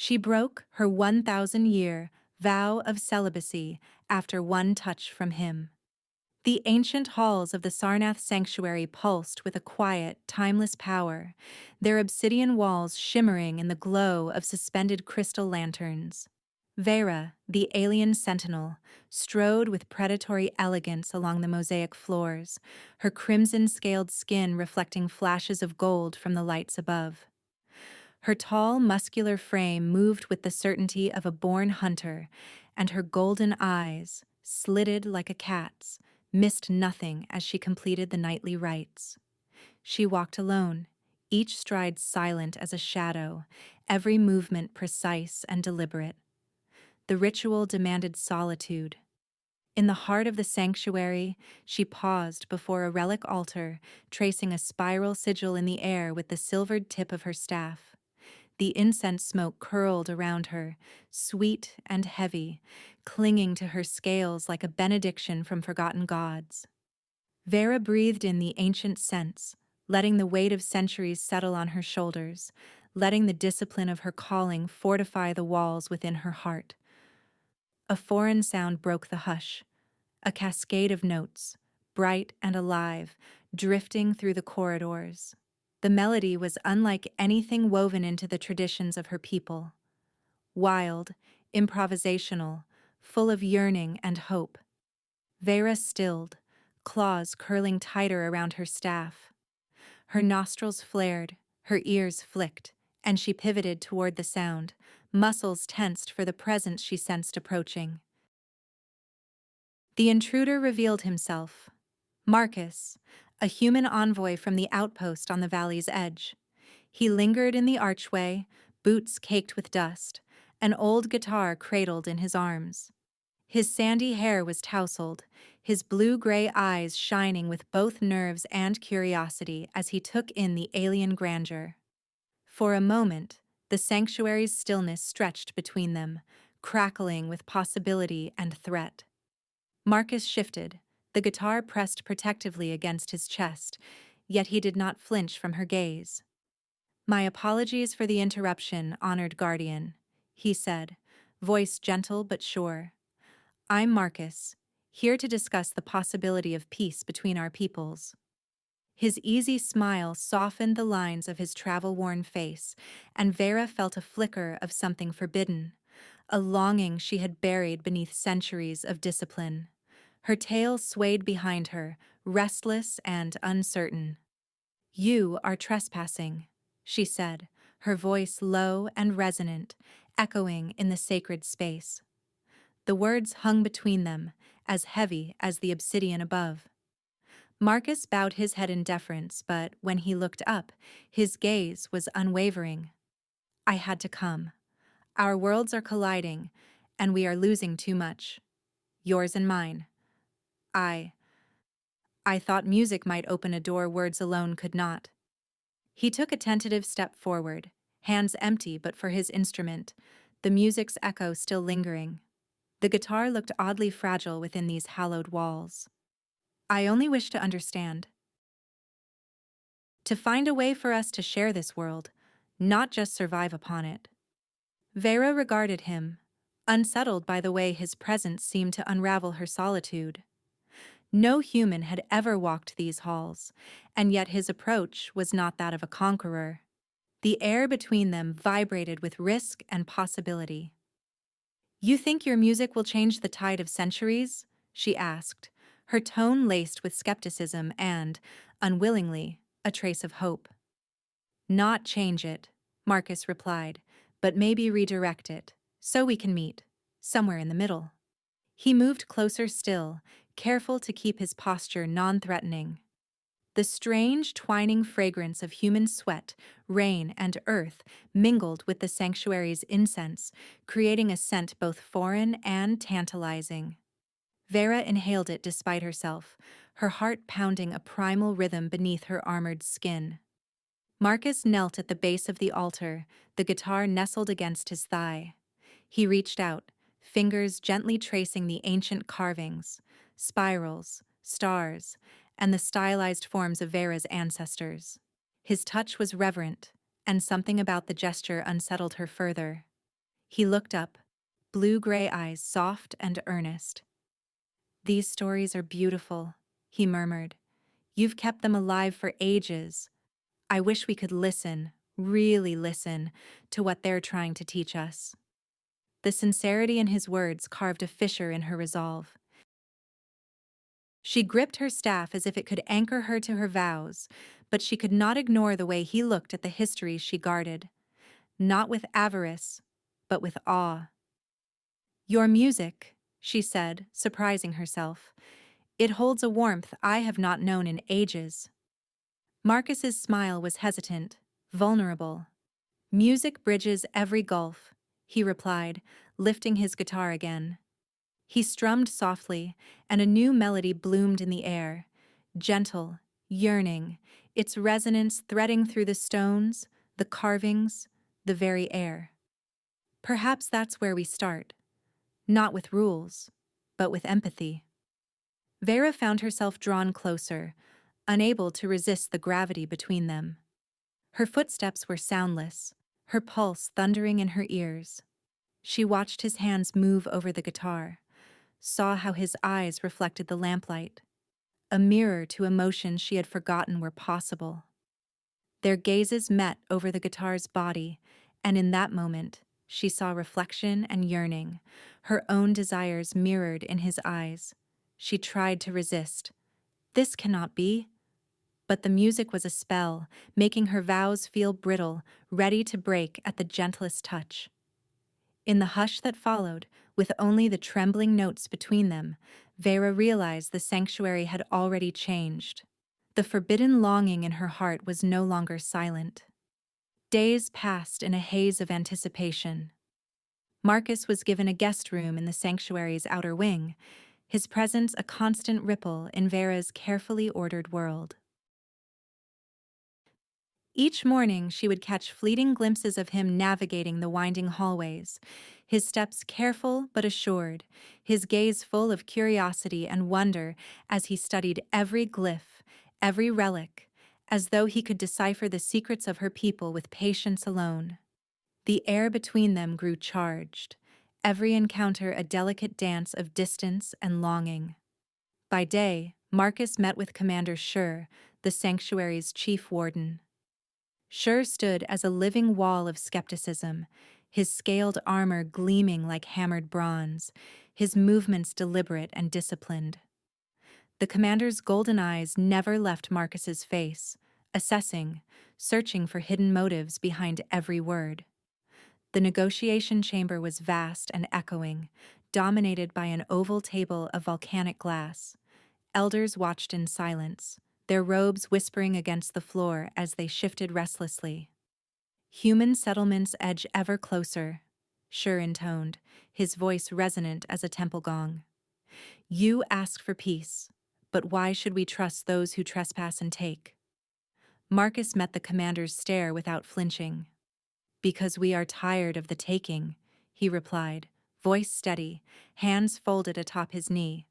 She broke her 1,000-year vow of celibacy after one touch from him. The ancient halls of the Sarnath sanctuary pulsed with a quiet, timeless power, their obsidian walls shimmering in the glow of suspended crystal lanterns. Vera, the alien sentinel, strode with predatory elegance along the mosaic floors, her crimson-scaled skin reflecting flashes of gold from the lights above. Her tall, muscular frame moved with the certainty of a born hunter, and her golden eyes, slitted like a cat's, missed nothing as she completed the nightly rites. She walked alone, each stride silent as a shadow, every movement precise and deliberate. The ritual demanded solitude. In the heart of the sanctuary, she paused before a relic altar, tracing a spiral sigil in the air with the silvered tip of her staff. The incense smoke curled around her, sweet and heavy, clinging to her scales like a benediction from forgotten gods. Vera breathed in the ancient scents, letting the weight of centuries settle on her shoulders, letting the discipline of her calling fortify the walls within her heart. A foreign sound broke the hush, a cascade of notes, bright and alive, drifting through the corridors. The melody was unlike anything woven into the traditions of her people. Wild, improvisational, full of yearning and hope. Vera stilled, claws curling tighter around her staff. Her nostrils flared, her ears flicked, and she pivoted toward the sound, muscles tensed for the presence she sensed approaching. The intruder revealed himself. Marcus, a human envoy from the outpost on the valley's edge. He lingered in the archway, boots caked with dust, an old guitar cradled in his arms. His sandy hair was tousled, his blue-gray eyes shining with both nerves and curiosity as he took in the alien grandeur. For a moment, the sanctuary's stillness stretched between them, crackling with possibility and threat. Marcus shifted, the guitar pressed protectively against his chest, yet he did not flinch from her gaze. "My apologies for the interruption, honored guardian," he said, voice gentle but sure. "I'm Marcus, here to discuss the possibility of peace between our peoples." His easy smile softened the lines of his travel-worn face, and Vera felt a flicker of something forbidden, a longing she had buried beneath centuries of discipline. Her tail swayed behind her, restless and uncertain. "You are trespassing," she said, her voice low and resonant, echoing in the sacred space. The words hung between them, as heavy as the obsidian above. Marcus bowed his head in deference, but when he looked up, his gaze was unwavering. "I had to come. Our worlds are colliding, and we are losing too much. Yours and mine. I thought music might open a door words alone could not." He took a tentative step forward, hands empty but for his instrument, the music's echo still lingering. The guitar looked oddly fragile within these hallowed walls. "I only wish to understand. To find a way for us to share this world, not just survive upon it." Vera regarded him, unsettled by the way his presence seemed to unravel her solitude. No human had ever walked these halls, and yet his approach was not that of a conqueror. The air between them vibrated with risk and possibility. "You think your music will change the tide of centuries?" she asked, her tone laced with skepticism and, unwillingly, a trace of hope. "Not change it," Marcus replied, "but maybe redirect it, so we can meet, somewhere in the middle." He moved closer still, careful to keep his posture non-threatening. The strange, twining fragrance of human sweat, rain, and earth mingled with the sanctuary's incense, creating a scent both foreign and tantalizing. Vera inhaled it despite herself, her heart pounding a primal rhythm beneath her armored skin. Marcus knelt at the base of the altar, the guitar nestled against his thigh. He reached out, fingers gently tracing the ancient carvings, spirals, stars, and the stylized forms of Vera's ancestors. His touch was reverent, and something about the gesture unsettled her further. He looked up, blue-gray eyes soft and earnest. "These stories are beautiful," he murmured. "You've kept them alive for ages. I wish we could listen, really listen, to what they're trying to teach us." The sincerity in his words carved a fissure in her resolve. She gripped her staff as if it could anchor her to her vows, but she could not ignore the way he looked at the histories she guarded. Not with avarice, but with awe. "Your music," she said, surprising herself. "It holds a warmth I have not known in ages." Marcus's smile was hesitant, vulnerable. "Music bridges every gulf," he replied, lifting his guitar again. He strummed softly, and a new melody bloomed in the air, gentle, yearning, its resonance threading through the stones, the carvings, the very air. Perhaps that's where we start, not with rules, but with empathy. Vera found herself drawn closer, unable to resist the gravity between them. Her footsteps were soundless, her pulse thundering in her ears. She watched his hands move over the guitar, saw how his eyes reflected the lamplight, a mirror to emotions she had forgotten were possible. Their gazes met over the guitar's body, and in that moment, she saw reflection and yearning, her own desires mirrored in his eyes. She tried to resist. This cannot be. But the music was a spell, making her vows feel brittle, ready to break at the gentlest touch. In the hush that followed, with only the trembling notes between them, Vera realized the sanctuary had already changed. The forbidden longing in her heart was no longer silent. Days passed in a haze of anticipation. Marcus was given a guest room in the sanctuary's outer wing, his presence a constant ripple in Vera's carefully ordered world. Each morning she would catch fleeting glimpses of him navigating the winding hallways, his steps careful but assured, his gaze full of curiosity and wonder as he studied every glyph, every relic, as though he could decipher the secrets of her people with patience alone. The air between them grew charged, every encounter a delicate dance of distance and longing. By day, Marcus met with Commander Schur, the sanctuary's chief warden. Schur stood as a living wall of skepticism, his scaled armor gleaming like hammered bronze, his movements deliberate and disciplined. The commander's golden eyes never left Marcus's face, assessing, searching for hidden motives behind every word. The negotiation chamber was vast and echoing, dominated by an oval table of volcanic glass. Elders watched in silence, their robes whispering against the floor as they shifted restlessly. "Human settlements edge ever closer," Schur intoned, his voice resonant as a temple gong. "You ask for peace, but why should we trust those who trespass and take?" Marcus met the commander's stare without flinching. "Because we are tired of the taking," he replied, voice steady, hands folded atop his knee.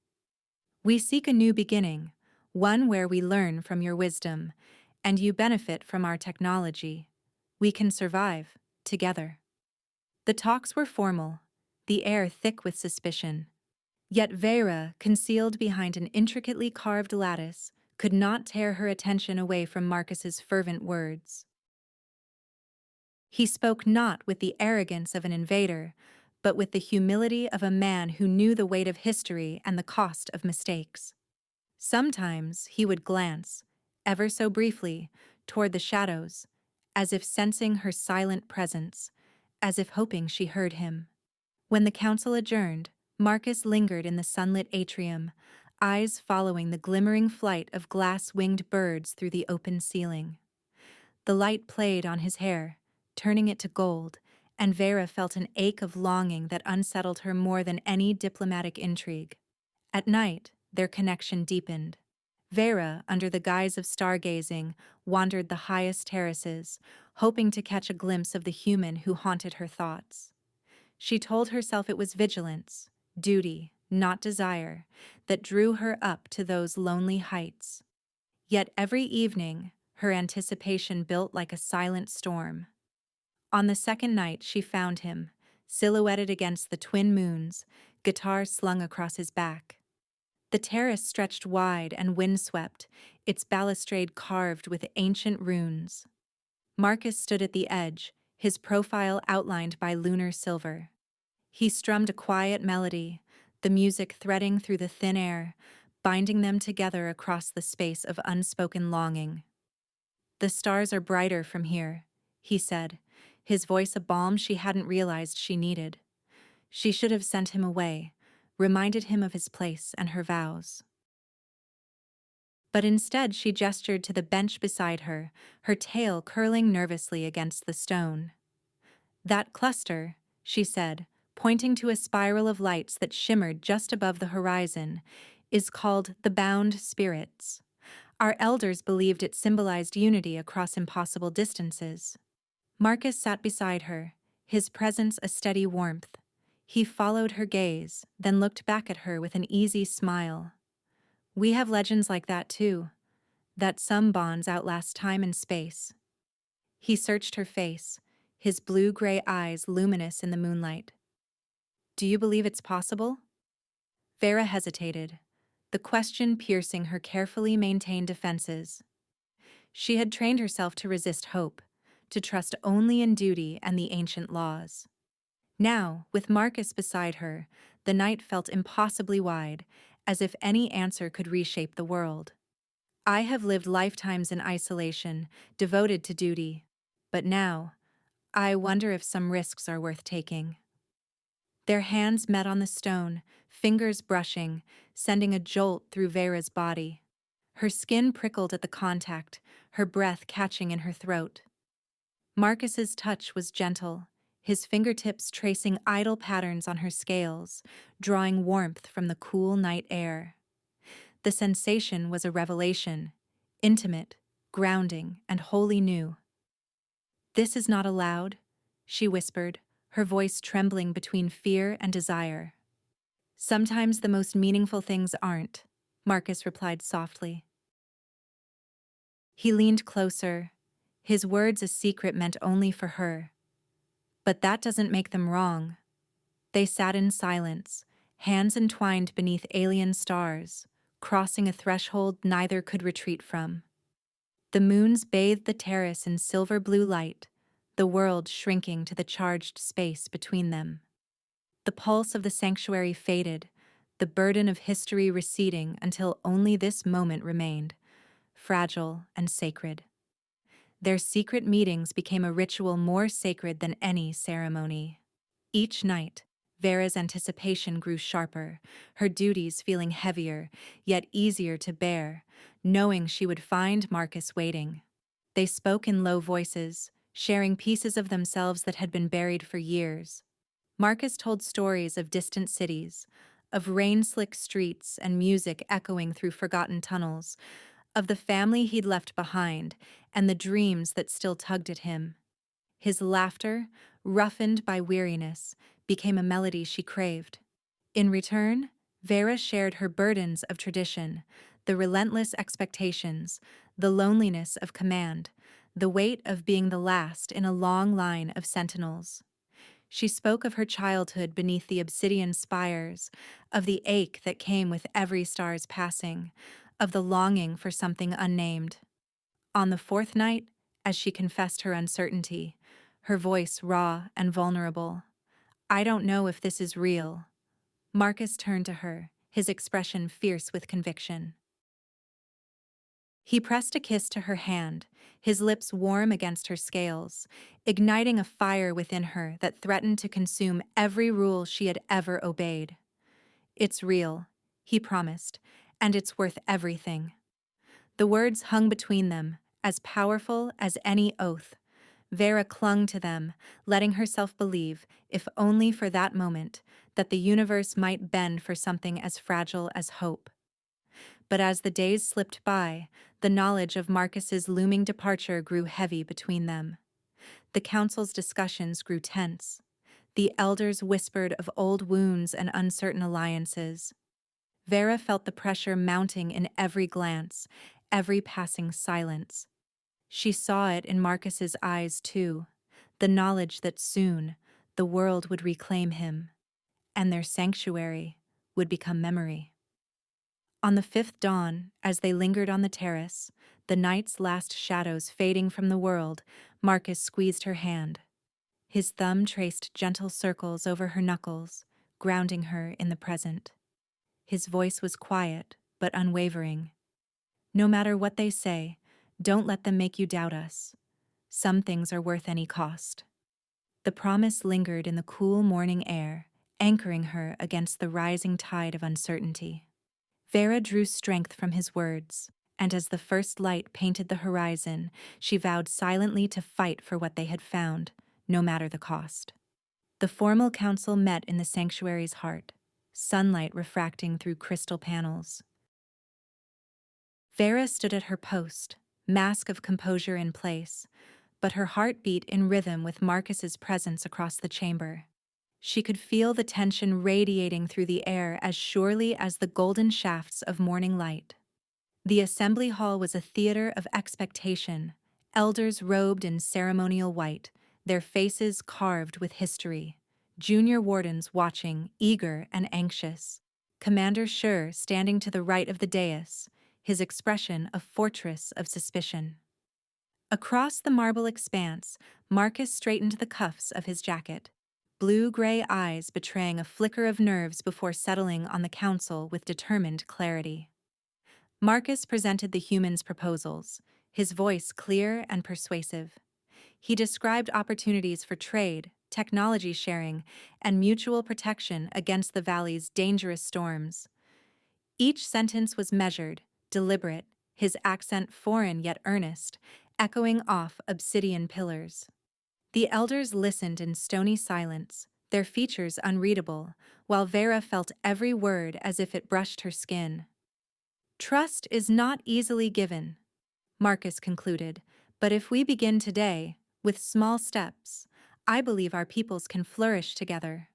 "We seek a new beginning, one where we learn from your wisdom, and you benefit from our technology. We can survive, together." The talks were formal, the air thick with suspicion. Yet Vera, concealed behind an intricately carved lattice, could not tear her attention away from Marcus's fervent words. He spoke not with the arrogance of an invader, but with the humility of a man who knew the weight of history and the cost of mistakes. Sometimes he would glance, ever so briefly, toward the shadows, as if sensing her silent presence, as if hoping she heard him. When the council adjourned, Marcus lingered in the sunlit atrium, eyes following the glimmering flight of glass-winged birds through the open ceiling. The light played on his hair, turning it to gold, and Vera felt an ache of longing that unsettled her more than any diplomatic intrigue. At night, their connection deepened. Vera, under the guise of stargazing, wandered the highest terraces, hoping to catch a glimpse of the human who haunted her thoughts. She told herself it was vigilance, duty, not desire, that drew her up to those lonely heights. Yet every evening, her anticipation built like a silent storm. On the second night she found him, silhouetted against the twin moons, guitar slung across his back. The terrace stretched wide and windswept, its balustrade carved with ancient runes. Marcus stood at the edge, his profile outlined by lunar silver. He strummed a quiet melody, the music threading through the thin air, binding them together across the space of unspoken longing. "The stars are brighter from here," he said, his voice a balm she hadn't realized she needed. She should have sent him away, reminded him of his place and her vows. But instead she gestured to the bench beside her, her tail curling nervously against the stone. "That cluster," she said, pointing to a spiral of lights that shimmered just above the horizon, "is called the Bound Spirits. Our elders believed it symbolized unity across impossible distances." Marcus sat beside her, his presence a steady warmth. He followed her gaze, then looked back at her with an easy smile. "We have legends like that too, that some bonds outlast time and space." He searched her face, his blue-gray eyes luminous in the moonlight. "Do you believe it's possible?" Vera hesitated, the question piercing her carefully maintained defenses. She had trained herself to resist hope, to trust only in duty and the ancient laws. Now, with Marcus beside her, the night felt impossibly wide, as if any answer could reshape the world. "I have lived lifetimes in isolation, devoted to duty. But now, I wonder if some risks are worth taking." Their hands met on the stone, fingers brushing, sending a jolt through Vera's body. Her skin prickled at the contact, her breath catching in her throat. Marcus's touch was gentle, his fingertips tracing idle patterns on her scales, drawing warmth from the cool night air. The sensation was a revelation, intimate, grounding, and wholly new. "This is not allowed," she whispered, her voice trembling between fear and desire. "Sometimes the most meaningful things aren't," Marcus replied softly. He leaned closer, his words a secret meant only for her. "But that doesn't make them wrong." They sat in silence, hands entwined beneath alien stars, crossing a threshold neither could retreat from. The moons bathed the terrace in silver blue light, the world shrinking to the charged space between them. The pulse of the sanctuary faded, the burden of history receding until only this moment remained, fragile and sacred. Their secret meetings became a ritual more sacred than any ceremony. Each night, Vera's anticipation grew sharper, her duties feeling heavier, yet easier to bear, knowing she would find Marcus waiting. They spoke in low voices, sharing pieces of themselves that had been buried for years. Marcus told stories of distant cities, of rain-slick streets and music echoing through forgotten tunnels, of the family he'd left behind and the dreams that still tugged at him. His laughter, roughened by weariness, became a melody she craved. In return, Vera shared her burdens of tradition, the relentless expectations, the loneliness of command, the weight of being the last in a long line of sentinels. She spoke of her childhood beneath the obsidian spires, of the ache that came with every star's passing, of the longing for something unnamed. On the fourth night, as she confessed her uncertainty, her voice raw and vulnerable, "I don't know if this is real." Marcus turned to her, his expression fierce with conviction. He pressed a kiss to her hand, his lips warm against her scales, igniting a fire within her that threatened to consume every rule she had ever obeyed. "It's real," he promised, "and it's worth everything." The words hung between them, as powerful as any oath. Vera clung to them, letting herself believe, if only for that moment, that the universe might bend for something as fragile as hope. But as the days slipped by, the knowledge of Marcus's looming departure grew heavy between them. The council's discussions grew tense. The elders whispered of old wounds and uncertain alliances. Vera felt the pressure mounting in every glance, every passing silence. She saw it in Marcus's eyes too, the knowledge that soon, the world would reclaim him, and their sanctuary would become memory. On the fifth dawn, as they lingered on the terrace, the night's last shadows fading from the world, Marcus squeezed her hand. His thumb traced gentle circles over her knuckles, grounding her in the present. His voice was quiet, but unwavering. No matter what they say, don't let them make you doubt us. Some things are worth any cost. The promise lingered in the cool morning air, anchoring her against the rising tide of uncertainty. Vera drew strength from his words, and as the first light painted the horizon, she vowed silently to fight for what they had found, no matter the cost. The formal council met in the sanctuary's heart, sunlight refracting through crystal panels. Vera stood at her post, mask of composure in place, but her heart beat in rhythm with Marcus's presence across the chamber. She could feel the tension radiating through the air as surely as the golden shafts of morning light. The assembly hall was a theater of expectation, elders robed in ceremonial white, their faces carved with history, junior wardens watching, eager and anxious, Commander Schur standing to the right of the dais, his expression a fortress of suspicion. Across the marble expanse, Marcus straightened the cuffs of his jacket, blue-gray eyes betraying a flicker of nerves before settling on the council with determined clarity. Marcus presented the humans' proposals, his voice clear and persuasive. He described opportunities for trade, technology sharing, and mutual protection against the valley's dangerous storms. Each sentence was measured, deliberate, his accent foreign yet earnest, echoing off obsidian pillars. The elders listened in stony silence, their features unreadable, while Vera felt every word as if it brushed her skin. Trust is not easily given, Marcus concluded, but if we begin today, with small steps, I believe our peoples can flourish together.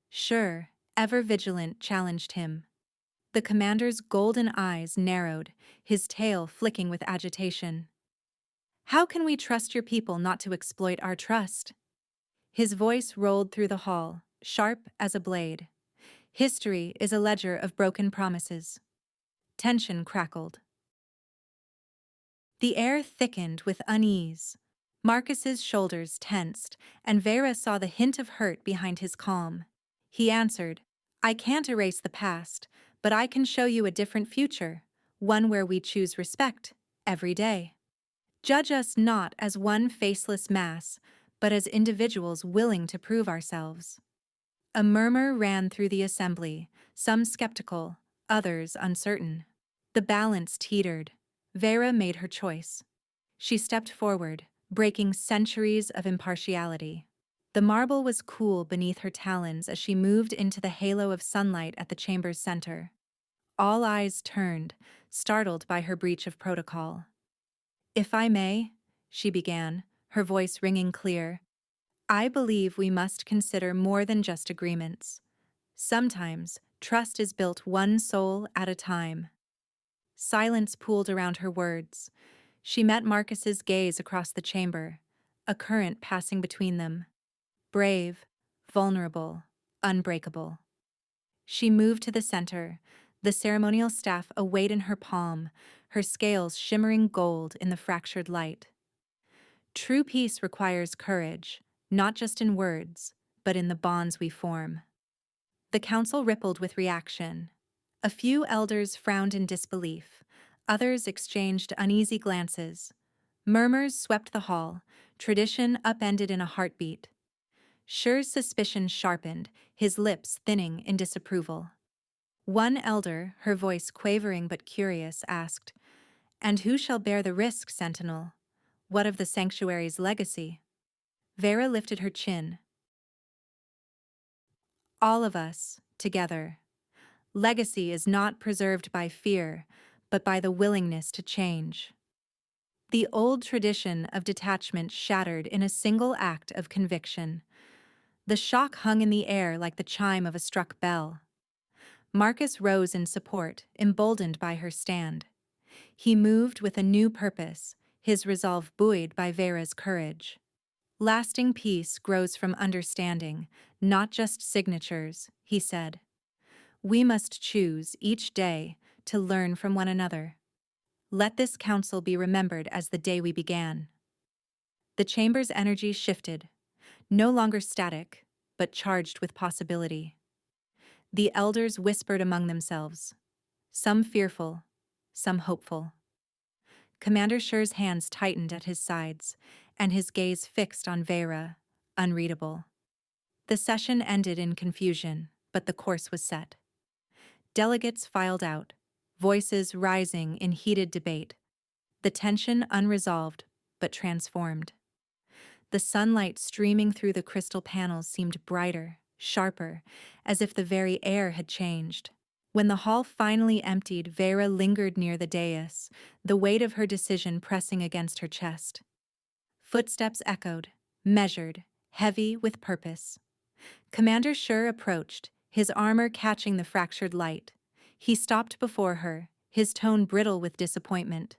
Sure, ever vigilant, challenged him. The commander's golden eyes narrowed, his tail flicking with agitation. How can we trust your people not to exploit our trust? His voice rolled through the hall, sharp as a blade. History is a ledger of broken promises. Tension crackled. The air thickened with unease. Marcus's shoulders tensed, and Vera saw the hint of hurt behind his calm. He answered, I can't erase the past, but I can show you a different future, one where we choose respect, every day. Judge us not as one faceless mass, but as individuals willing to prove ourselves. A murmur ran through the assembly, some skeptical, others uncertain. The balance teetered. Vera made her choice. She stepped forward, breaking centuries of impartiality. The marble was cool beneath her talons as she moved into the halo of sunlight at the chamber's center. All eyes turned, startled by her breach of protocol. If I may, she began, her voice ringing clear, I believe we must consider more than just agreements. Sometimes, trust is built one soul at a time. Silence pooled around her words. She met Marcus's gaze across the chamber, a current passing between them. Brave, vulnerable, unbreakable. She moved to the center, the ceremonial staff a weight in her palm, her scales shimmering gold in the fractured light. True peace requires courage, not just in words, but in the bonds we form. The council rippled with reaction. A few elders frowned in disbelief, others exchanged uneasy glances. Murmurs swept the hall, tradition upended in a heartbeat. Schur's suspicion sharpened, his lips thinning in disapproval. One elder, her voice quavering but curious, asked, And who shall bear the risk, Sentinel? What of the sanctuary's legacy? Vera lifted her chin. All of us, together. Legacy is not preserved by fear, but by the willingness to change. The old tradition of detachment shattered in a single act of conviction. The shock hung in the air like the chime of a struck bell. Marcus rose in support, emboldened by her stand. He moved with a new purpose, his resolve buoyed by Vera's courage. Lasting peace grows from understanding, not just signatures, he said. We must choose each day to learn from one another. Let this council be remembered as the day we began. The chamber's energy shifted, no longer static, but charged with possibility. The elders whispered among themselves, some fearful, some hopeful. Commander Shur's hands tightened at his sides, and his gaze fixed on Vera, unreadable. The session ended in confusion, but the course was set. Delegates filed out, voices rising in heated debate. The tension unresolved, but transformed. The sunlight streaming through the crystal panels seemed brighter, sharper, as if the very air had changed. When the hall finally emptied, Vera lingered near the dais, the weight of her decision pressing against her chest. Footsteps echoed, measured, heavy with purpose. Commander Shur approached, his armor catching the fractured light. He stopped before her, his tone brittle with disappointment.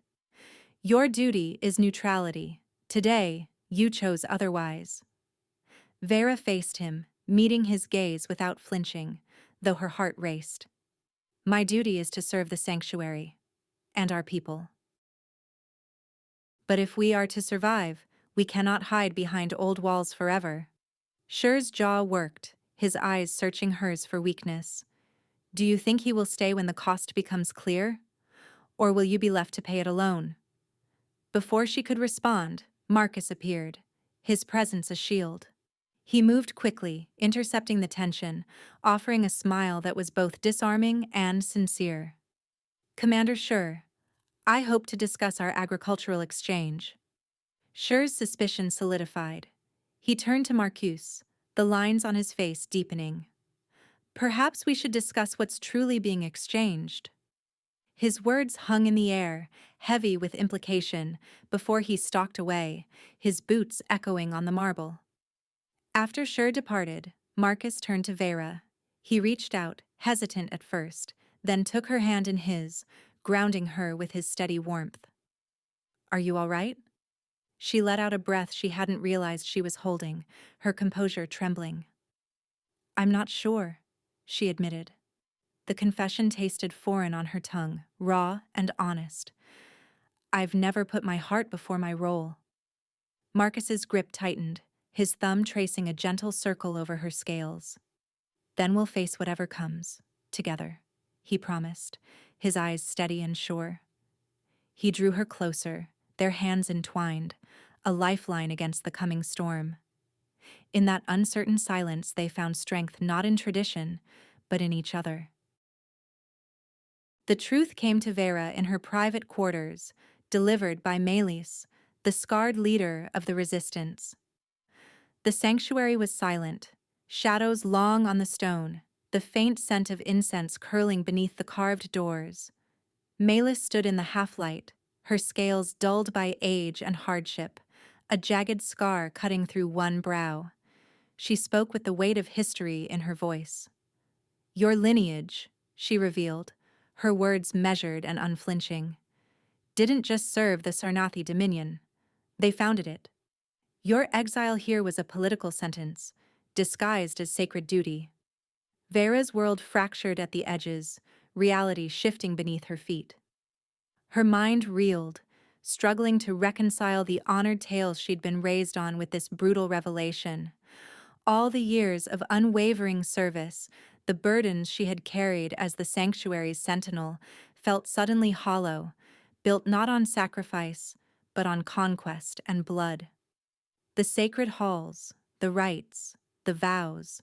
Your duty is neutrality. Today, you chose otherwise. Vera faced him, meeting his gaze without flinching, though her heart raced. My duty is to serve the sanctuary and our people. But if we are to survive, we cannot hide behind old walls forever. Shur's jaw worked, his eyes searching hers for weakness. Do you think he will stay when the cost becomes clear? Or will you be left to pay it alone? Before she could respond, Marcus appeared, his presence a shield. He moved quickly, intercepting the tension, offering a smile that was both disarming and sincere. Commander Shur, I hope to discuss our agricultural exchange. Shur's suspicion solidified. He turned to Marcus, the lines on his face deepening. Perhaps we should discuss what's truly being exchanged. His words hung in the air, heavy with implication, before he stalked away, his boots echoing on the marble. After Shur departed, Marcus turned to Vera. He reached out, hesitant at first, then took her hand in his, grounding her with his steady warmth. Are you all right? She let out a breath she hadn't realized she was holding, her composure trembling. I'm not sure, she admitted. The confession tasted foreign on her tongue, raw and honest. I've never put my heart before my role. Marcus's grip tightened, his thumb tracing a gentle circle over her scales. Then we'll face whatever comes, together, he promised, his eyes steady and sure. He drew her closer, their hands entwined, a lifeline against the coming storm. In that uncertain silence they found strength not in tradition, but in each other. The truth came to Vera in her private quarters, delivered by Melis, the scarred leader of the resistance. The sanctuary was silent, shadows long on the stone, the faint scent of incense curling beneath the carved doors. Melis stood in the half-light, her scales dulled by age and hardship, a jagged scar cutting through one brow. She spoke with the weight of history in her voice. Your lineage, she revealed, her words measured and unflinching, didn't just serve the Sarnathi dominion. They founded it. Your exile here was a political sentence, disguised as sacred duty. Vera's world fractured at the edges, reality shifting beneath her feet. Her mind reeled, struggling to reconcile the honored tales she'd been raised on with this brutal revelation. All the years of unwavering service, the burdens she had carried as the sanctuary's sentinel, felt suddenly hollow, built not on sacrifice, but on conquest and blood. The sacred halls, the rites, the vows,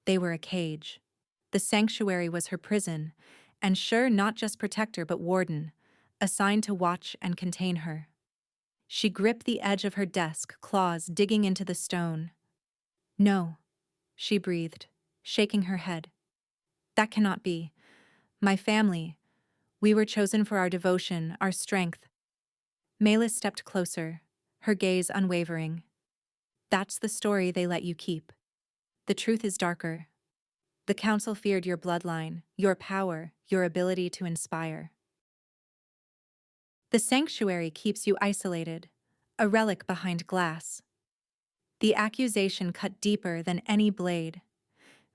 they were a cage. The sanctuary was her prison, and Shur not just protector but warden, assigned to watch and contain her. She gripped the edge of her desk, claws digging into the stone. No, she breathed, shaking her head. That cannot be. My family, we were chosen for our devotion, our strength. Melis stepped closer, her gaze unwavering. That's the story they let you keep. The truth is darker. The council feared your bloodline, your power, your ability to inspire. The sanctuary keeps you isolated, a relic behind glass. The accusation cut deeper than any blade.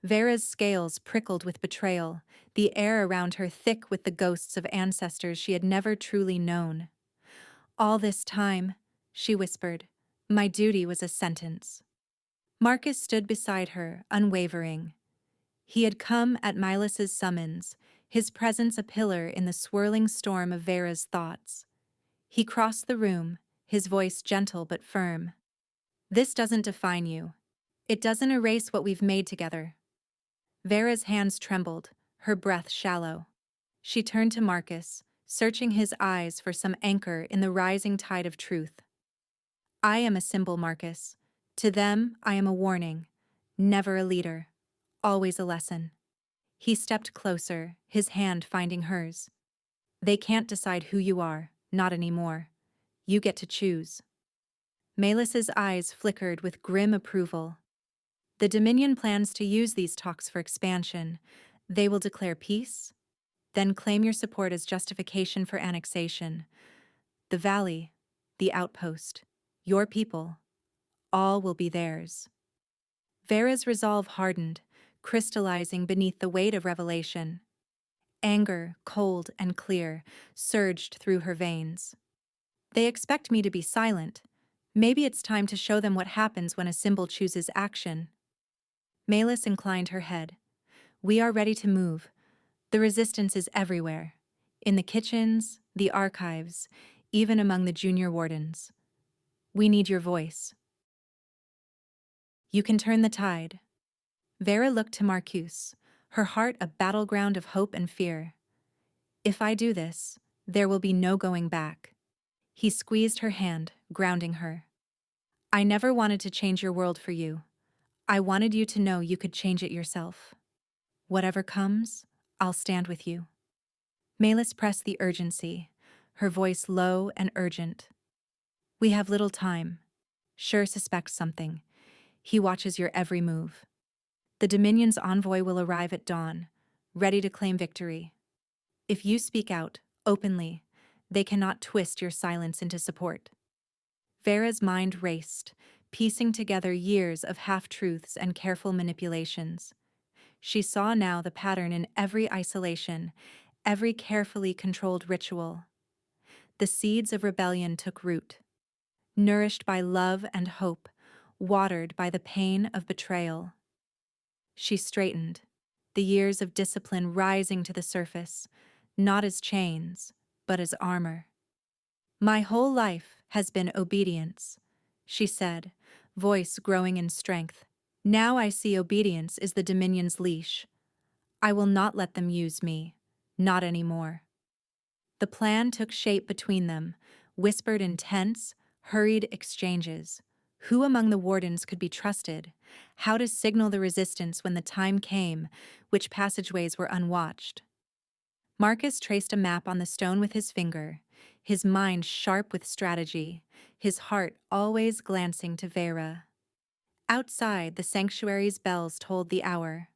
Vera's scales prickled with betrayal, the air around her thick with the ghosts of ancestors she had never truly known. "All this time," she whispered, "my duty was a sentence." Marcus stood beside her, unwavering. He had come at Milas's summons, his presence a pillar in the swirling storm of Vera's thoughts. He crossed the room, his voice gentle but firm. "This doesn't define you. It doesn't erase what we've made together." Vera's hands trembled, her breath shallow. She turned to Marcus, searching his eyes for some anchor in the rising tide of truth. "I am a symbol, Marcus. To them, I am a warning. Never a leader. Always a lesson." He stepped closer, his hand finding hers. "They can't decide who you are, not anymore. You get to choose." Melis's eyes flickered with grim approval. "The Dominion plans to use these talks for expansion. They will declare peace, then claim your support as justification for annexation. The Valley, the outpost, your people, all will be theirs." Vera's resolve hardened, crystallizing beneath the weight of revelation. Anger, cold and clear, surged through her veins. "They expect me to be silent. Maybe it's time to show them what happens when a symbol chooses action." Melis inclined her head. "We are ready to move. The resistance is everywhere. In the kitchens, the archives, even among the junior wardens. We need your voice. You can turn the tide." Vera looked to Marcus, her heart a battleground of hope and fear. "If I do this, there will be no going back." He squeezed her hand, grounding her. "I never wanted to change your world for you. I wanted you to know you could change it yourself. Whatever comes, I'll stand with you." Melis pressed the urgency, her voice low and urgent. "We have little time. Shur suspects something. He watches your every move. The Dominion's envoy will arrive at dawn, ready to claim victory. If you speak out, openly, they cannot twist your silence into support." Vera's mind raced, piecing together years of half-truths and careful manipulations. She saw now the pattern in every isolation, every carefully controlled ritual. The seeds of rebellion took root, nourished by love and hope, watered by the pain of betrayal. She straightened, the years of discipline rising to the surface, not as chains, but as armor. "My whole life has been obedience," she said, voice growing in strength. "Now I see obedience is the Dominion's leash. I will not let them use me, not anymore." The plan took shape between them, whispered in tense, hurried exchanges. Who among the wardens could be trusted? How to signal the resistance when the time came, which passageways were unwatched. Marcus traced a map on the stone with his finger, his mind sharp with strategy, his heart always glancing to Vera. Outside, the sanctuary's bells tolled the hour.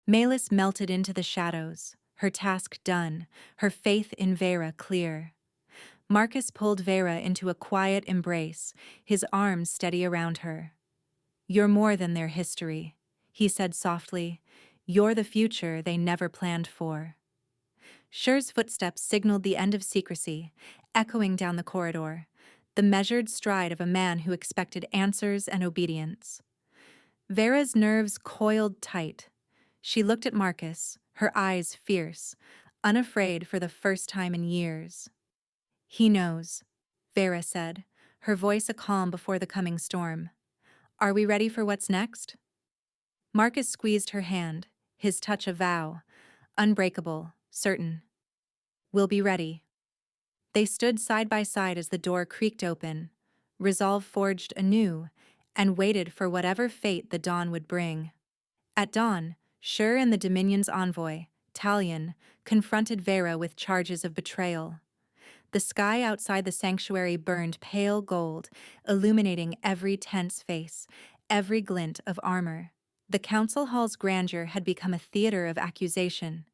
Melis melted into the shadows, her task done, her faith in Vera clear. Marcus pulled Vera into a quiet embrace, his arms steady around her. "You're more than their history," he said softly. "You're the future they never planned for." Shur's footsteps signaled the end of secrecy, echoing down the corridor, the measured stride of a man who expected answers and obedience. Vera's nerves coiled tight. She looked at Marcus, her eyes fierce, unafraid for the first time in years. "He knows," Vera said, her voice a calm before the coming storm. "Are we ready for what's next?" Marcus squeezed her hand, his touch a vow, unbreakable, certain. "We'll be ready." They stood side by side as the door creaked open, resolve forged anew, and waited for whatever fate the dawn would bring. At dawn, Shur and the Dominion's envoy, Talion, confronted Vera with charges of betrayal. The sky outside the sanctuary burned pale gold, illuminating every tense face, every glint of armor. The council hall's grandeur had become a theater of accusation.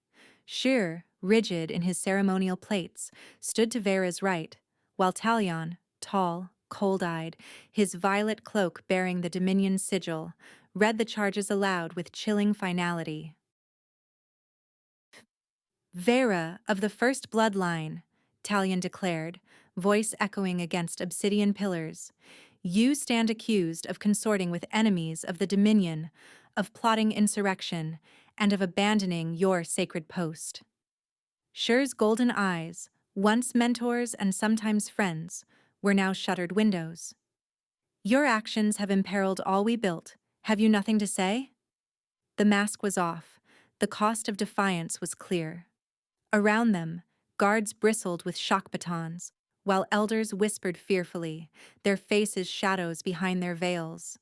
Shur, rigid in his ceremonial plates, stood to Vera's right, while Talion, tall, cold-eyed, his violet cloak bearing the Dominion sigil, read the charges aloud with chilling finality. Vera, of the first bloodline, Talion declared, voice echoing against obsidian pillars, you stand accused of consorting with enemies of the Dominion, of plotting insurrection, and of abandoning your sacred post. Shur's golden eyes, once mentors and sometimes friends, were now shuttered windows. Your actions have imperiled all we built. Have you nothing to say? The mask was off. The cost of defiance was clear. Around them, guards bristled with shock batons, while elders whispered fearfully, their faces shadows behind their veils.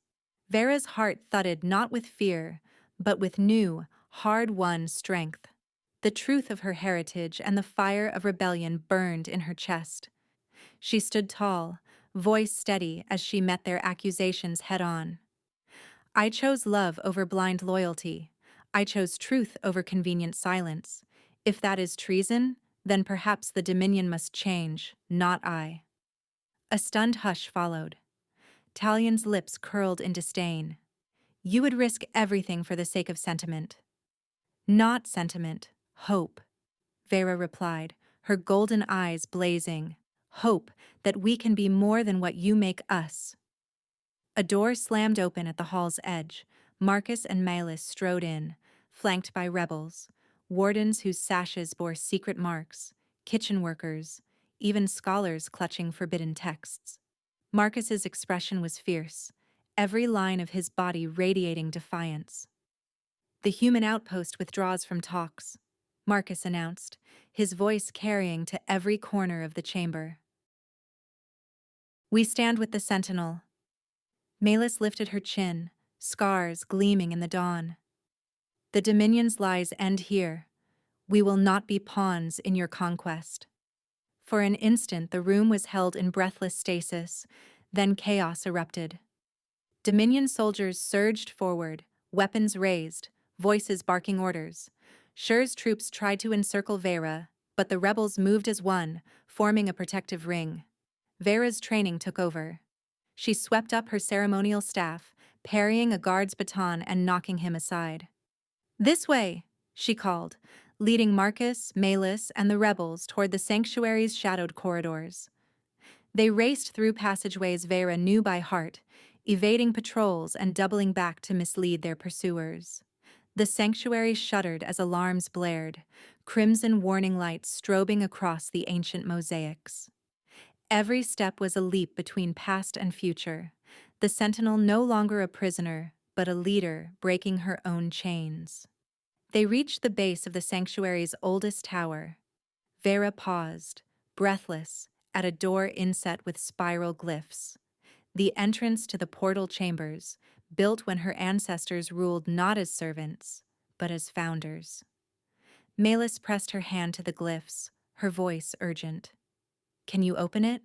Vera's heart thudded not with fear, but with new, hard-won strength. The truth of her heritage and the fire of rebellion burned in her chest. She stood tall, voice steady as she met their accusations head-on. I chose love over blind loyalty. I chose truth over convenient silence. If that is treason, then perhaps the Dominion must change, not I. A stunned hush followed. Talion's lips curled in disdain. You would risk everything for the sake of sentiment. Not sentiment, hope, Vera replied, her golden eyes blazing. Hope that we can be more than what you make us. A door slammed open at the hall's edge. Marcus and Malus strode in, flanked by rebels, wardens whose sashes bore secret marks, kitchen workers, even scholars clutching forbidden texts. Marcus's expression was fierce, every line of his body radiating defiance. The human outpost withdraws from talks, Marcus announced, his voice carrying to every corner of the chamber. We stand with the Sentinel. Malus lifted her chin, scars gleaming in the dawn. The Dominion's lies end here. We will not be pawns in your conquest. For an instant, the room was held in breathless stasis, then chaos erupted. Dominion soldiers surged forward, weapons raised, voices barking orders. Shur's troops tried to encircle Vera, but the rebels moved as one, forming a protective ring. Vera's training took over. She swept up her ceremonial staff, parrying a guard's baton and knocking him aside. This way, she called, leading Marcus, Malus, and the rebels toward the sanctuary's shadowed corridors. They raced through passageways Vera knew by heart, evading patrols and doubling back to mislead their pursuers. The sanctuary shuddered as alarms blared, crimson warning lights strobing across the ancient mosaics. Every step was a leap between past and future, the Sentinel no longer a prisoner, but a leader breaking her own chains. They reached the base of the sanctuary's oldest tower. Vera paused, breathless, at a door inset with spiral glyphs. The entrance to the portal chambers, built when her ancestors ruled not as servants, but as founders. Malus pressed her hand to the glyphs, her voice urgent. Can you open it?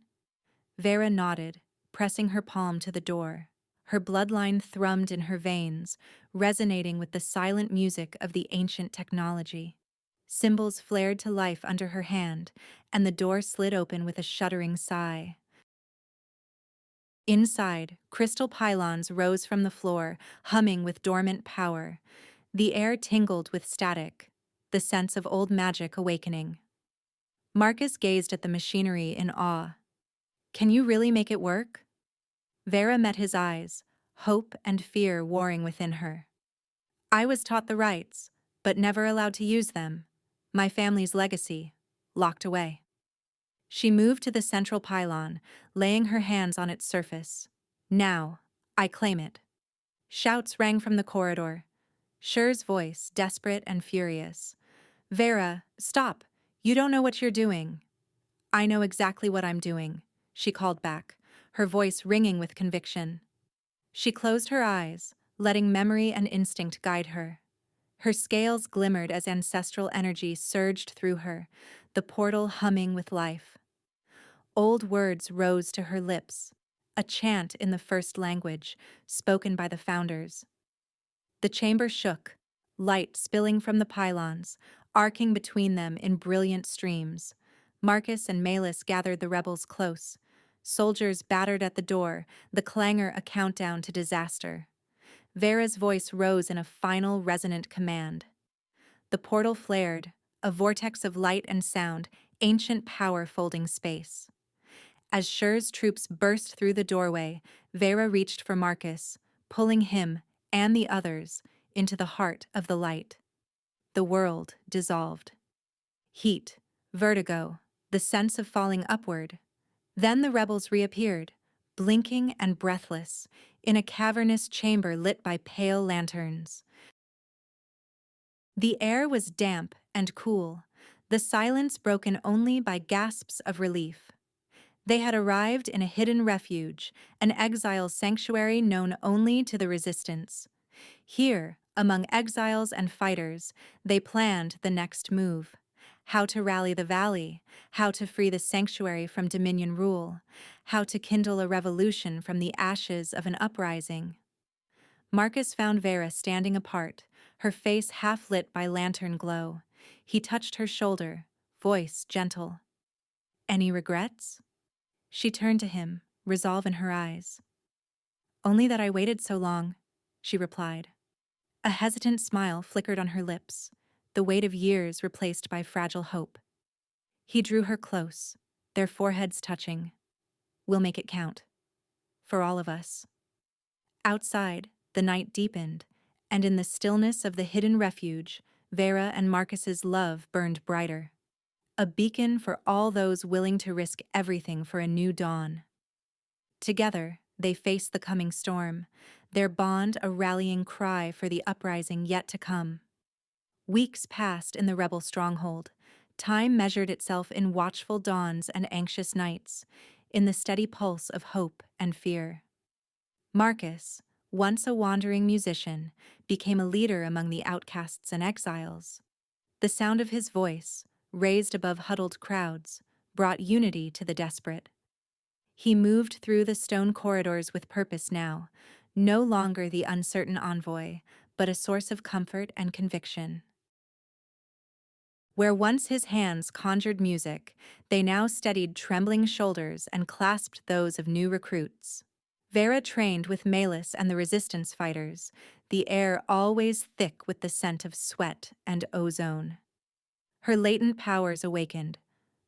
Vera nodded, pressing her palm to the door. Her bloodline thrummed in her veins, resonating with the silent music of the ancient technology. Symbols flared to life under her hand, and the door slid open with a shuddering sigh. Inside, crystal pylons rose from the floor, humming with dormant power. The air tingled with static, the sense of old magic awakening. Marcus gazed at the machinery in awe. Can you really make it work? Vera met his eyes, hope and fear warring within her. I was taught the rights, but never allowed to use them. My family's legacy, locked away. She moved to the central pylon, laying her hands on its surface. Now, I claim it. Shouts rang from the corridor. Shur's voice, desperate and furious. Vera, stop. You don't know what you're doing. I know exactly what I'm doing, she called back, her voice ringing with conviction. She closed her eyes, letting memory and instinct guide her. Her scales glimmered as ancestral energy surged through her, the portal humming with life. Old words rose to her lips, a chant in the first language, spoken by the founders. The chamber shook, light spilling from the pylons, arcing between them in brilliant streams. Marcus and Malus gathered the rebels close, Soldiers battered at the door, the clangor a countdown to disaster. Vera's voice rose in a final resonant command. The portal flared, a vortex of light and sound, ancient power folding space. As Shur's troops burst through the doorway, Vera reached for Marcus, pulling him and the others into the heart of the light. The world dissolved. Heat, vertigo, the sense of falling upward. Then the rebels reappeared, blinking and breathless, in a cavernous chamber lit by pale lanterns. The air was damp and cool, the silence broken only by gasps of relief. They had arrived in a hidden refuge, an exile sanctuary known only to the resistance. Here, among exiles and fighters, they planned the next move. How to rally the valley, how to free the sanctuary from Dominion rule, how to kindle a revolution from the ashes of an uprising. Marcus found Vera standing apart, her face half lit by lantern glow. He touched her shoulder, voice gentle. "Any regrets?" She turned to him, resolve in her eyes. "Only that I waited so long," she replied. A hesitant smile flickered on her lips, the weight of years replaced by fragile hope. He drew her close, their foreheads touching. "We'll make it count. For all of us." Outside, the night deepened, and in the stillness of the hidden refuge, Vera and Marcus's love burned brighter. A beacon for all those willing to risk everything for a new dawn. Together, they faced the coming storm, their bond a rallying cry for the uprising yet to come. Weeks passed in the rebel stronghold. Time measured itself in watchful dawns and anxious nights, in the steady pulse of hope and fear. Marcus, once a wandering musician, became a leader among the outcasts and exiles. The sound of his voice, raised above huddled crowds, brought unity to the desperate. He moved through the stone corridors with purpose now, no longer the uncertain envoy, but a source of comfort and conviction. Where once his hands conjured music, they now steadied trembling shoulders and clasped those of new recruits. Vera trained with Malus and the resistance fighters, the air always thick with the scent of sweat and ozone. Her latent powers awakened,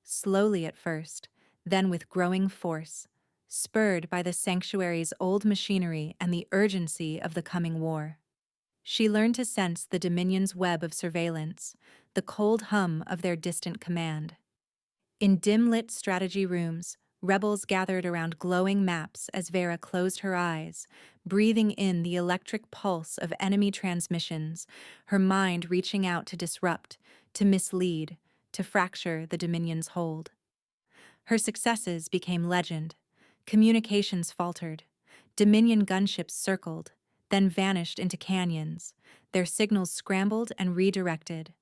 slowly at first, then with growing force, spurred by the sanctuary's old machinery and the urgency of the coming war. She learned to sense the Dominion's web of surveillance, the cold hum of their distant command. In dim-lit strategy rooms, rebels gathered around glowing maps as Vera closed her eyes, breathing in the electric pulse of enemy transmissions, her mind reaching out to disrupt, to mislead, to fracture the Dominion's hold. Her successes became legend. Communications faltered. Dominion gunships circled, then vanished into canyons, their signals scrambled and redirected.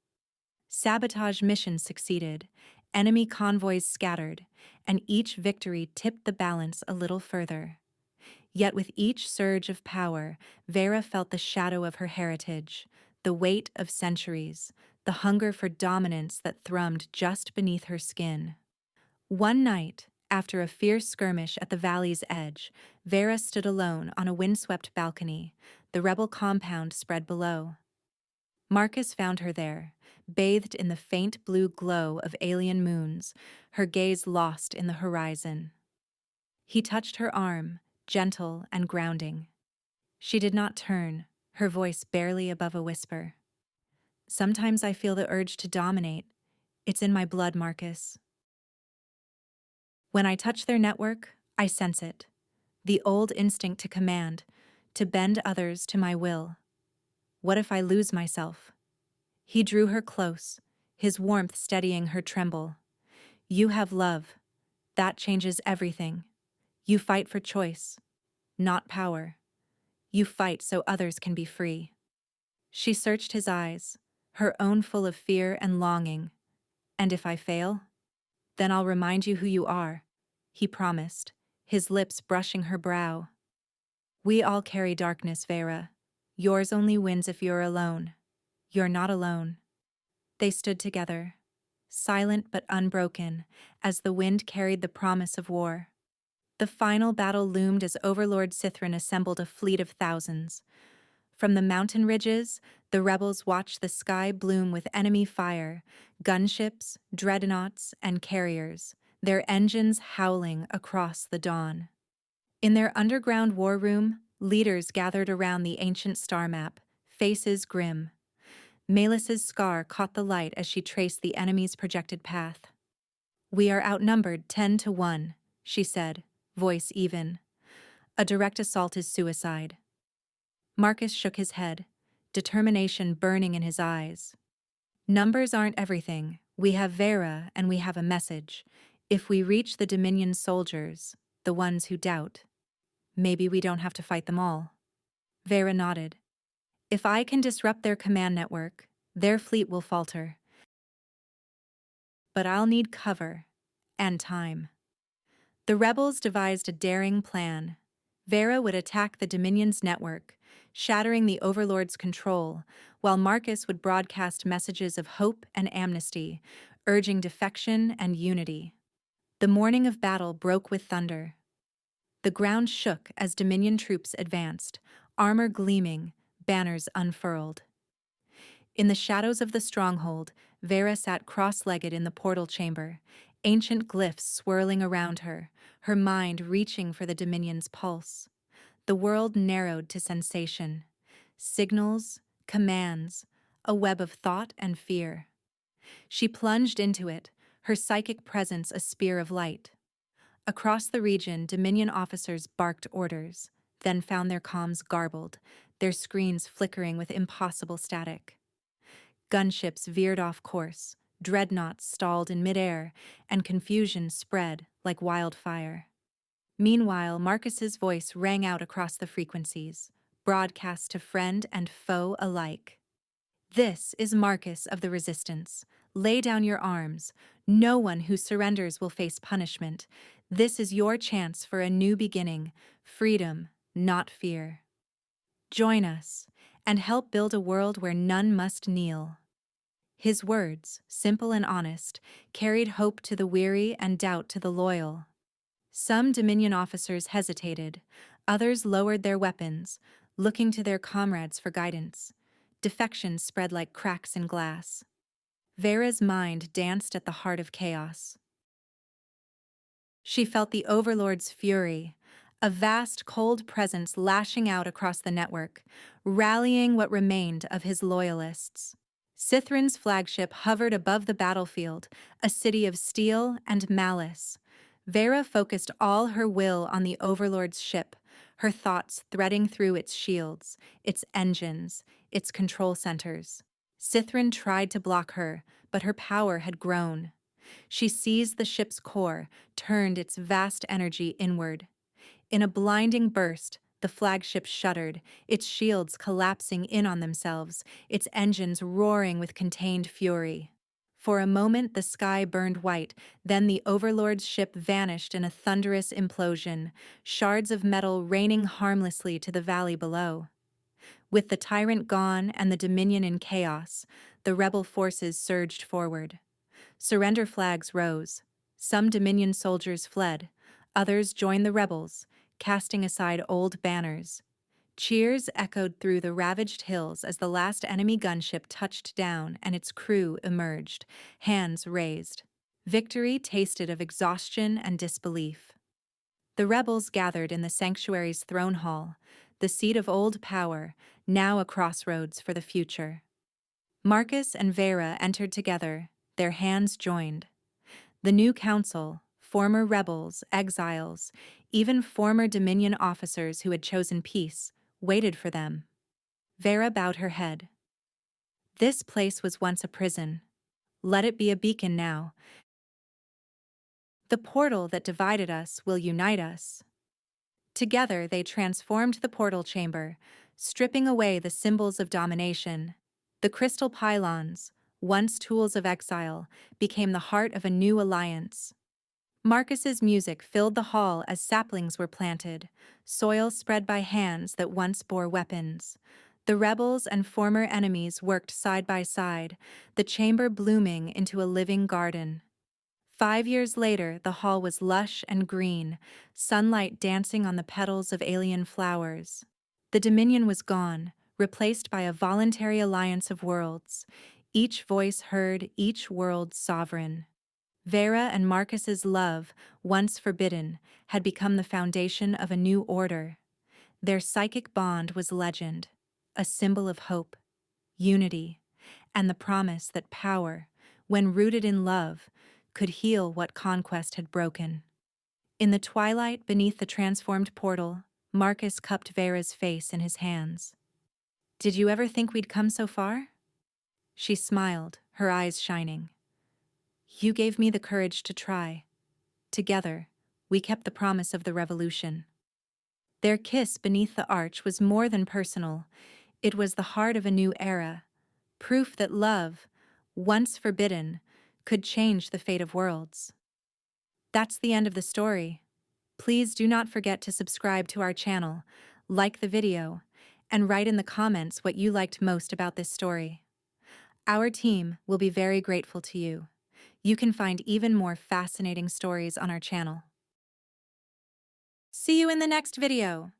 Sabotage missions succeeded, enemy convoys scattered, and each victory tipped the balance a little further. Yet with each surge of power, Vera felt the shadow of her heritage, the weight of centuries, the hunger for dominance that thrummed just beneath her skin. One night, after a fierce skirmish at the valley's edge, Vera stood alone on a windswept balcony, the rebel compound spread below. Marcus found her there, bathed in the faint blue glow of alien moons, her gaze lost in the horizon. He touched her arm, gentle and grounding. She did not turn, her voice barely above a whisper. "Sometimes I feel the urge to dominate. It's in my blood, Marcus. When I touch their network, I sense it. The old instinct to command, to bend others to my will. What if I lose myself?" He drew her close, his warmth steadying her tremble. "You have love. That changes everything. You fight for choice, not power. You fight so others can be free." She searched his eyes, her own full of fear and longing. "And if I fail? Then I'll remind you who you are," he promised, his lips brushing her brow. "We all carry darkness, Vera. Yours only wins if you're alone. You're not alone." They stood together, silent but unbroken, as the wind carried the promise of war. The final battle loomed as Overlord Sithrin assembled a fleet of thousands. From the mountain ridges, the rebels watched the sky bloom with enemy fire, gunships, dreadnoughts, and carriers, their engines howling across the dawn. In their underground war room, leaders gathered around the ancient star map, faces grim. Melis's scar caught the light as she traced the enemy's projected path. "We are outnumbered 10 to 1, she said, voice even. "A direct assault is suicide." Marcus shook his head, determination burning in his eyes. "Numbers aren't everything. We have Vera and we have a message. If we reach the Dominion soldiers, the ones who doubt, maybe we don't have to fight them all." Vera nodded. "If I can disrupt their command network, their fleet will falter. But I'll need cover and time." The rebels devised a daring plan. Vera would attack the Dominion's network, shattering the Overlord's control, while Marcus would broadcast messages of hope and amnesty, urging defection and unity. The morning of battle broke with thunder. The ground shook as Dominion troops advanced, armor gleaming, banners unfurled. In the shadows of the stronghold, Vera sat cross-legged in the portal chamber, ancient glyphs swirling around her, her mind reaching for the Dominion's pulse. The world narrowed to sensation. Signals, commands, a web of thought and fear. She plunged into it, her psychic presence a spear of light. Across the region, Dominion officers barked orders, then found their comms garbled, their screens flickering with impossible static. Gunships veered off course, dreadnoughts stalled in midair, and confusion spread like wildfire. Meanwhile, Marcus's voice rang out across the frequencies, broadcast to friend and foe alike. "This is Marcus of the Resistance. Lay down your arms. No one who surrenders will face punishment. This is your chance for a new beginning, freedom, not fear. Join us, and help build a world where none must kneel." His words, simple and honest, carried hope to the weary and doubt to the loyal. Some Dominion officers hesitated, others lowered their weapons, looking to their comrades for guidance. Defection spread like cracks in glass. Vera's mind danced at the heart of chaos. She felt the Overlord's fury, a vast cold presence lashing out across the network, rallying what remained of his loyalists. Sithrin's flagship hovered above the battlefield, a city of steel and malice. Vera focused all her will on the Overlord's ship, her thoughts threading through its shields, its engines, its control centers. Sithrin tried to block her, but her power had grown. She seized the ship's core, turned its vast energy inward. In a blinding burst, the flagship shuddered, its shields collapsing in on themselves, its engines roaring with contained fury. For a moment the sky burned white, then the Overlord's ship vanished in a thunderous implosion, shards of metal raining harmlessly to the valley below. With the tyrant gone and the Dominion in chaos, the rebel forces surged forward. Surrender flags rose. Some Dominion soldiers fled, others joined the rebels, casting aside old banners. Cheers echoed through the ravaged hills as the last enemy gunship touched down and its crew emerged, hands raised. Victory tasted of exhaustion and disbelief. The rebels gathered in the sanctuary's throne hall, the seat of old power, now a crossroads for the future. Marcus and Vera entered together, their hands joined. The new council, former rebels, exiles, even former Dominion officers who had chosen peace, waited for them. Vera bowed her head. "This place was once a prison. Let it be a beacon now. The portal that divided us will unite us." Together they transformed the portal chamber, stripping away the symbols of domination. The crystal pylons, once tools of exile, became the heart of a new alliance. Marcus's music filled the hall as saplings were planted, soil spread by hands that once bore weapons. The rebels and former enemies worked side by side, the chamber blooming into a living garden. 5 years later, the hall was lush and green, sunlight dancing on the petals of alien flowers. The Dominion was gone, replaced by a voluntary alliance of worlds, each voice heard, each world sovereign. Vera and Marcus's love, once forbidden, had become the foundation of a new order. Their psychic bond was legend, a symbol of hope, unity, and the promise that power, when rooted in love, could heal what conquest had broken. In the twilight beneath the transformed portal, Marcus cupped Vera's face in his hands. "Did you ever think we'd come so far?" She smiled, her eyes shining. "You gave me the courage to try. Together, we kept the promise of the revolution." Their kiss beneath the arch was more than personal. It was the heart of a new era, proof that love, once forbidden, could change the fate of worlds. That's the end of the story. Please do not forget to subscribe to our channel, like the video, and write in the comments what you liked most about this story. Our team will be very grateful to you. You can find even more fascinating stories on our channel. See you in the next video!